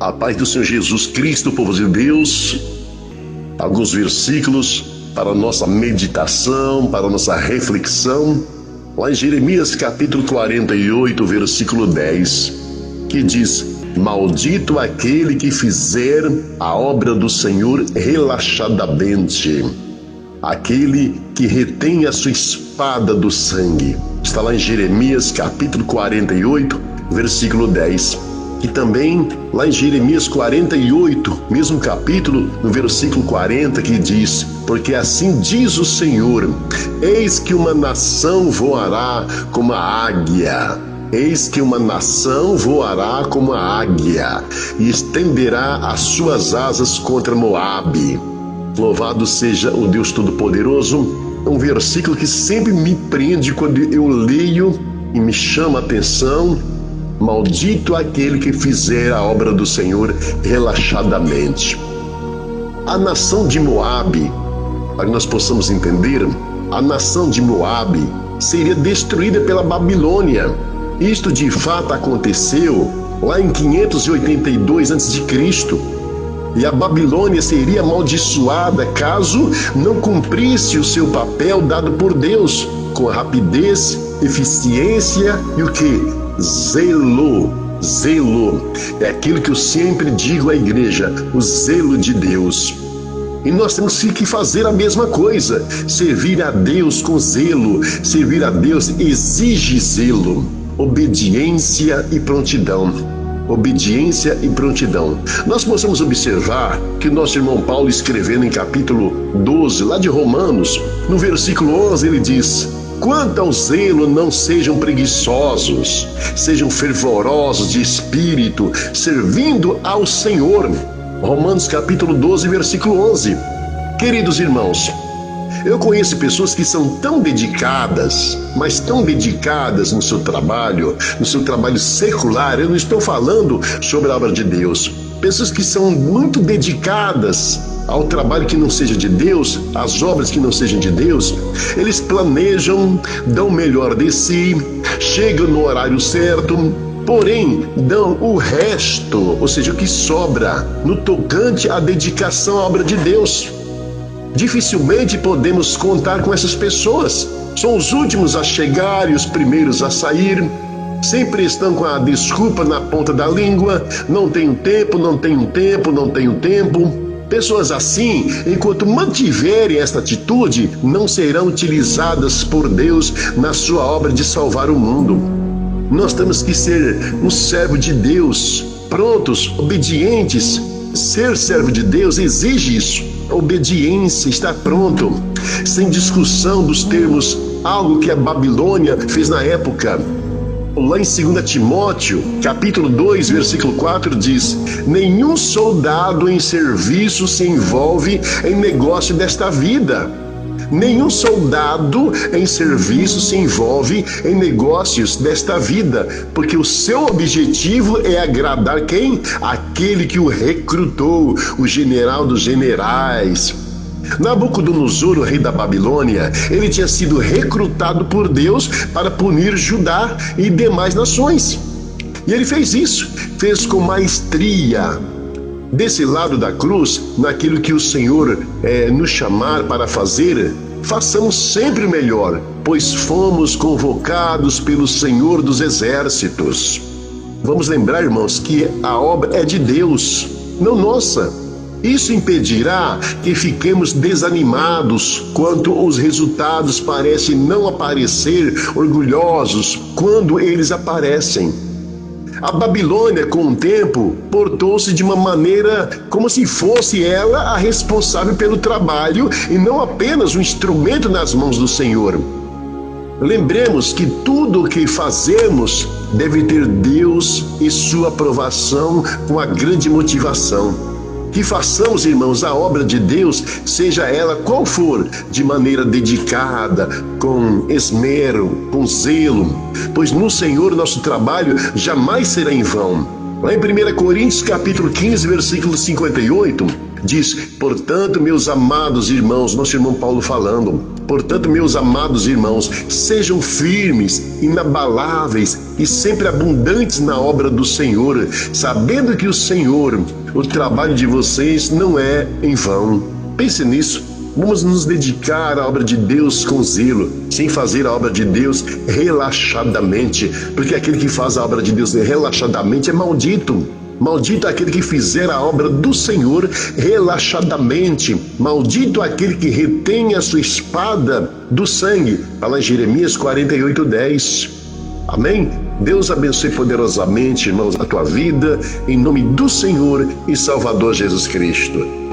A paz do Senhor Jesus Cristo, povo de Deus. Alguns versículos para a nossa meditação, para a nossa reflexão, lá em Jeremias capítulo 48, versículo 10, que diz: maldito aquele que fizer a obra do Senhor relaxadamente, aquele que retém a sua espada do sangue. Está lá em Jeremias capítulo 48, versículo 10. E também lá em Jeremias 48, mesmo capítulo, no versículo 40, que diz: porque assim diz o Senhor, eis que uma nação voará como a águia, eis que uma nação voará como a águia, e estenderá as suas asas contra Moabe. Louvado seja o Deus Todo-Poderoso. É um versículo que sempre me prende quando eu leio e me chama a atenção. Maldito aquele que fizer a obra do Senhor relaxadamente. A nação de Moabe, para que nós possamos entender, a nação de Moabe seria destruída pela Babilônia. Isto de fato aconteceu lá em 582 a.C. E a Babilônia seria amaldiçoada caso não cumprisse o seu papel dado por Deus, com rapidez, eficiência e o que? Zelo. É aquilo que eu sempre digo à igreja, o zelo de Deus. E nós temos que fazer a mesma coisa, servir a Deus com zelo. Servir a Deus exige zelo, obediência e prontidão. Obediência e prontidão. Nós possamos observar que o nosso irmão Paulo, escrevendo em capítulo 12, lá de Romanos, no versículo 11, ele diz: quanto ao zelo, não sejam preguiçosos, sejam fervorosos de espírito, servindo ao Senhor. Romanos capítulo 12, versículo 11. Queridos irmãos, eu conheço pessoas que são tão dedicadas, mas tão dedicadas no seu trabalho secular. Eu não estou falando sobre a obra de Deus. Pessoas que são muito dedicadas ao trabalho que não seja de Deus, às obras que não sejam de Deus. Eles planejam, dão o melhor de si, chegam no horário certo, porém dão o resto, ou seja, o que sobra, no tocante à dedicação à obra de Deus. Dificilmente podemos contar com essas pessoas. São os últimos a chegar e os primeiros a sair. Sempre estão com a desculpa na ponta da língua: não tenho tempo. Pessoas assim, enquanto mantiverem esta atitude, não serão utilizadas por Deus na sua obra de salvar o mundo. Nós temos que ser um servo de Deus, prontos, obedientes. Ser servo de Deus exige isso. Obediência, estar pronto, sem discussão dos termos, algo que a Babilônia fez na época. Lá em 2 Timóteo, capítulo 2, versículo 4, diz: nenhum soldado em serviço se envolve em negócio desta vida. Nenhum soldado em serviço se envolve em negócios desta vida, porque o seu objetivo é agradar quem? Aquele que o recrutou, o general dos generais. Nabucodonosor, o rei da Babilônia, ele tinha sido recrutado por Deus para punir Judá e demais nações. E ele fez isso, fez com maestria. Desse lado da cruz, naquilo que o Senhor nos chamar para fazer, façamos sempre o melhor, pois fomos convocados pelo Senhor dos Exércitos. Vamos lembrar, irmãos, que a obra é de Deus, não nossa. Isso impedirá que fiquemos desanimados quando os resultados parecem não aparecer, orgulhosos quando eles aparecem. A Babilônia, com o tempo, portou-se de uma maneira como se fosse ela a responsável pelo trabalho e não apenas um instrumento nas mãos do Senhor. Lembremos que tudo o que fazemos deve ter Deus e sua aprovação com a grande motivação. Que façamos, irmãos, a obra de Deus, seja ela qual for, de maneira dedicada, com esmero, com zelo, pois no Senhor nosso trabalho jamais será em vão. Lá em 1 Coríntios capítulo 15, versículo 58, Diz: portanto, meus amados irmãos, nosso irmão Paulo falando, portanto, meus amados irmãos, sejam firmes, inabaláveis e sempre abundantes na obra do Senhor, sabendo que o Senhor, o trabalho de vocês não é em vão. Pense nisso. Vamos nos dedicar à obra de Deus com zelo, sem fazer a obra de Deus relaxadamente, porque aquele que faz a obra de Deus relaxadamente é maldito. Maldito aquele que fizer a obra do Senhor relaxadamente. Maldito aquele que retém a sua espada do sangue. Está lá em Jeremias 48:10. Amém? Deus abençoe poderosamente, irmãos, a tua vida, em nome do Senhor e Salvador Jesus Cristo.